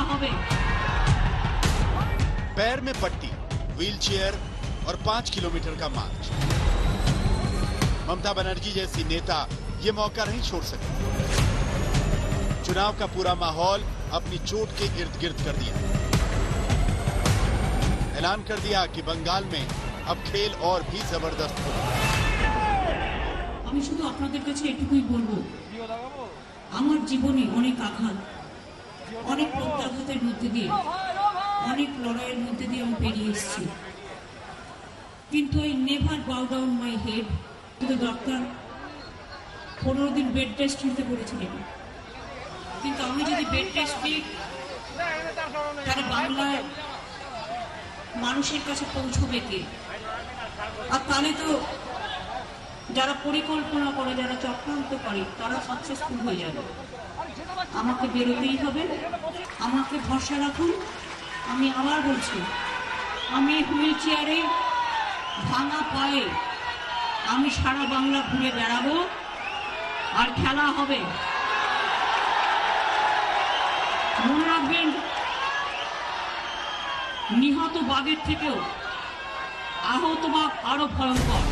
হবে। पैर में पट्टी, व्हीलचेयर और 5 किलोमीटर का मार्च। ममता बनर्जी जैसी नेता ये मौका नहीं छोड़ सकती। चुनाव का पूरा माहौल अपनी चोट के इर्द गिर्द कर दिया। ऐलान कर दिया कि बंगाल में अब खेल और भी जबरदस्त होगा। আমি শুধু আপনাদের কাছে এটুকুই বলবো, আমার জীবনে অনেক আঘাত, অনেক প্রত্যাঘাতের মধ্যে দিয়ে, অনেক লড়াইয়ের মধ্যে দিয়ে আমি পেরিয়ে এসেছি, কিন্তু এই নেভার বাউ ডাউন মাই হেড। কিন্তু ডাক্তার 15 দিন বেড রেস্ট নিতে বলেছিলেন, কিন্তু আমি যদি বেড রেস্ট নিই তাহলে বাংলায় মানুষের কাছে পৌঁছবে কে? আর তাহলে তো যারা পরিকল্পনা করে, যারা চক্রান্ত করে, তারা সাকসেসফুল হয়ে যাবে। আমাকে বেরোতেই হবে, আমাকে ভরসা রাখুন। আমি আবার বলছি, আমি হুইল চেয়ারে ভাঙা পায়ে আমি সারা বাংলা ঘুরে বেড়াবো, আর খেলা হবে। মনে রাখবেন, নিহত বাঘের থেকেও আহত বাঘ আরো ভয়ঙ্কর।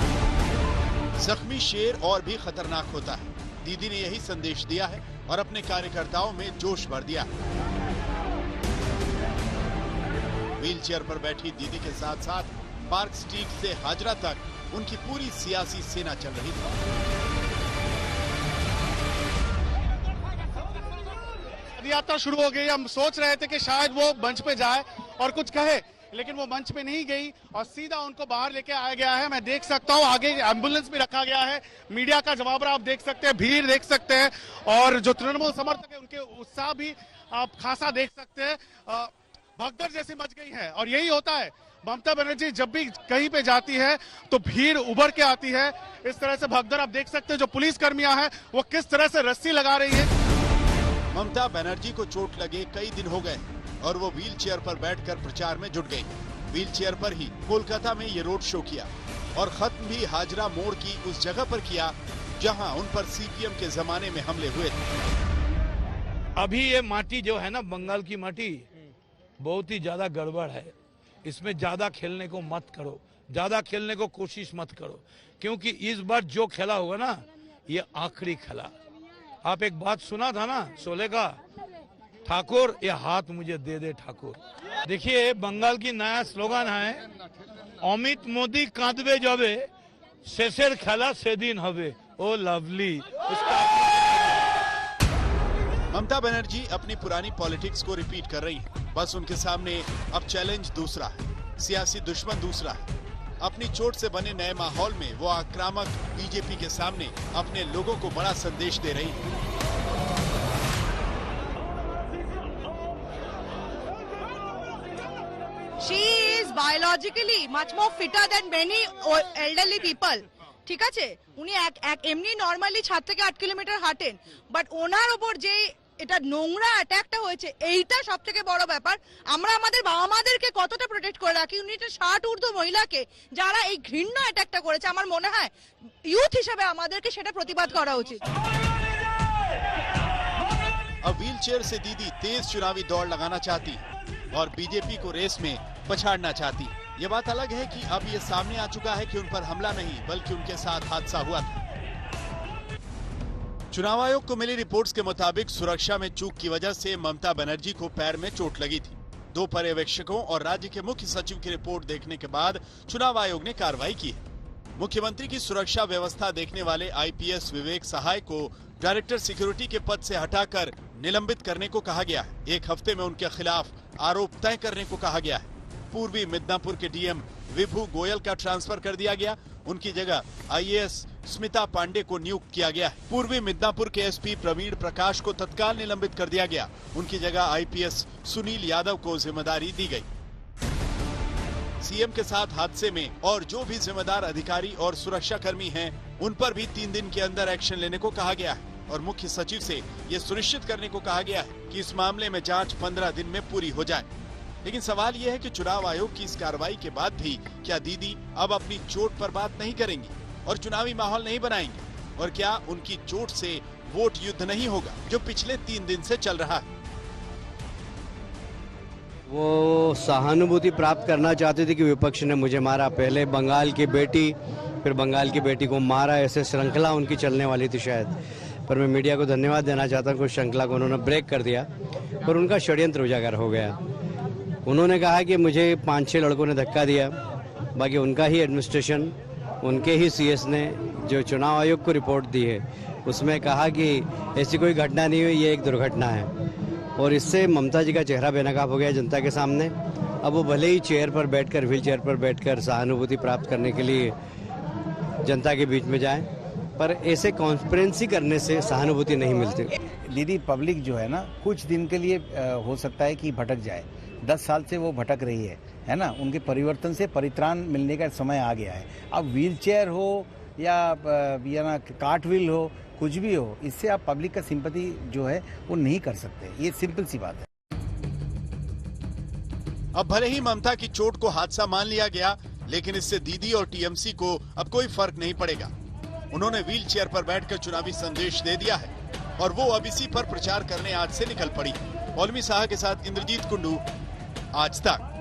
जख्मी शेर और भी खतरनाक होता है। दीदी ने यही संदेश दिया है और अपने कार्यकर्ताओं में जोश भर दिया। व्हीलचेयर पर बैठी दीदी के साथ साथ पार्क स्ट्रीट से हाजरा तक उनकी पूरी सियासी सेना चल रही थी। यात्रा शुरू हो गई। हम सोच रहे थे कि शायद वो मंच पे जाए और कुछ कहे, लेकिन वो मंच पे नहीं गई और सीधा उनको बाहर लेके आया गया है। मैं देख सकता हूँ आगे एम्बुलेंस भी रखा गया है। मीडिया का जवाब आप देख सकते हैं, भीड़ देख सकते हैं, और जो तृणमूल समर्थक है उनके उत्साह भी आप खासा देख सकते हैं। भगदड़ जैसी मच गई है, और यही होता है। ममता बनर्जी जब भी कहीं पे जाती है तो भीड़ उभर के आती है। इस तरह से भगदड़ आप देख सकते हैं। जो पुलिस कर्मियां हैं वो किस तरह से रस्सी लगा रही है। ममता बनर्जी को चोट लगे कई दिन हो गए और वो व्हील चेयर पर बैठकर प्रचार में जुट गई। व्हील चेयर पर ही कोलकाता में ये रोड शो किया और खत्म भी हाजरा मोड़ की उस जगह पर किया जहां उन पर सीपीएम के जमाने में हमले हुए थे। अभी ये माटी जो है ना, बंगाल की माटी बहुत ही ज्यादा गड़बड़ है। इसमें ज्यादा खेलने को मत करो, ज्यादा खेलने को कोशिश मत करो, क्योंकि इस बार जो खेला होगा ना, ये आखिरी खेला। आप एक बात सुना था ना शोले का, ठाकुर ये हाथ मुझे दे दे ठाकुर। देखिए, बंगाल की नया स्लोगन है, अमित मोदी कांदबे जाबे शेषेर खेला सेदिन हबे। Oh lovely. ममता बनर्जी अपनी पुरानी पॉलिटिक्स को रिपीट कर रही है। बस उनके सामने अब चैलेंज दूसरा है, सियासी दुश्मन दूसरा है। अपनी चोट से बने नए माहौल में वो आक्रामक बीजेपी के सामने अपने लोगों को बड़ा संदेश दे रही है। She is biologically much more fitter than many elderly people. ঠিক আছে, উনি এমনি নরমালি 7 থেকে 8 কিলোমিটার হাঁটেন, বাট ওনার উপর যে এটা নোংরা অ্যাটাকটা হয়েছে, এইটা সব থেকে বড় ব্যাপার। আমরা আমাদের বাবা মাদেরকে কতটা প্রোটেক্ট করে রাখি, উনি এটা 60 ঊর্ধ্ব মহিলাকে যারা এই ঘৃণ্য অ্যাটাকটা করেছে, আমার মনে হয় ইউথ হিসেবে আমাদেরকে সেটা প্রতিবাদ করা উচিত। अब व्हील चेयर से दीदी तेज चुनावी दौड़ लगाना चाहती और बीजेपी को रेस में पछाड़ना चाहती। ये बात अलग है कि अब ये सामने आ चुका है कि उन पर हमला नहीं बल्कि उनके साथ हादसा हुआ था। चुनाव आयोग को मिली रिपोर्ट्स के मुताबिक सुरक्षा में चूक की वजह से ममता बनर्जी को पैर में चोट लगी थी। 2 पर्यवेक्षकों और राज्य के मुख्य सचिव की रिपोर्ट देखने के बाद चुनाव आयोग ने कार्रवाई की है। मुख्यमंत्री की सुरक्षा व्यवस्था देखने वाले आईपीएस विवेक सहाय को डायरेक्टर सिक्योरिटी के पद से हटाकर निलंबित करने को कहा गया है। 1 हफ्ते में उनके खिलाफ आरोप तय करने को कहा गया है। पूर्वी मिदनापुर के डीएम विभू गोयल का ट्रांसफर कर दिया गया। उनकी जगह आईएएस स्मिता पांडे को नियुक्त किया गया है। पूर्वी मिदनापुर के एसपी प्रवीण प्रकाश को तत्काल निलंबित कर दिया गया। उनकी जगह आईपीएस सुनील यादव को जिम्मेदारी दी गई। सीएम के साथ हादसे में और जो भी जिम्मेदार अधिकारी और सुरक्षा कर्मी हैं, उन पर भी 3 दिन के अंदर एक्शन लेने को कहा गया है और मुख्य सचिव से ये सुनिश्चित करने को कहा गया है कि इस मामले में जांच 15 दिन में पूरी हो जाए। लेकिन सवाल यह है कि चुनाव आयोग की इस कार्रवाई के बाद भी क्या दीदी अब अपनी चोट पर बात नहीं करेंगी और चुनावी माहौल नहीं बनाएंगे? और क्या उनकी चोट से वोट युद्ध नहीं होगा जो पिछले 3 दिन से चल रहा है? वो सहानुभूति प्राप्त करना चाहते थे कि विपक्ष ने मुझे मारा, पहले बंगाल की बेटी, फिर बंगाल की बेटी को मारा, ऐसे श्रृंखला उनकी चलने वाली थी शायद। पर मैं मीडिया को धन्यवाद देना चाहता हूँ कि उस श्रृंखला को उन्होंने ब्रेक कर दिया और उनका षड्यंत्र उजागर हो गया। उन्होंने कहा कि मुझे 5-6 लड़कों ने धक्का दिया, बाकी उनका ही एडमिनिस्ट्रेशन, उनके ही सीएस ने जो चुनाव आयोग को रिपोर्ट दी है उसमें कहा कि ऐसी कोई घटना नहीं हुई, ये एक दुर्घटना है। और इससे ममता जी का चेहरा बेनकाब हो गया जनता के सामने। अब वो भले ही चेयर पर बैठकर, व्हील चेयर पर बैठकर सहानुभूति प्राप्त करने के लिए जनता के बीच में जाएं, पर ऐसे कॉन्स्पिरेंसी करने से सहानुभूति नहीं मिलती। दीदी, पब्लिक जो है ना, कुछ दिन के लिए हो सकता है कि भटक जाए। 10 साल से वो भटक रही है ना। उनके परिवर्तन से परित्राण मिलने का समय आ गया है। अब व्हील चेयर हो या ना कार्ट व्हील हो, कुछ भी हो, इससे आप पब्लिक का सिंपैथी जो है वो नहीं कर सकते। ये सिंपल सी बात है। अब भले ही ममता की चोट को हादसा मान लिया गया, लेकिन इससे दीदी और टीएमसी को अब कोई फर्क नहीं पड़ेगा। उन्होंने व्हील चेयर पर बैठकर चुनावी संदेश दे दिया है और वो अब इसी पर प्रचार करने आज से निकल पड़ी। पौलमी साहा के साथ इंद्रजीत कुंडू, आज तक।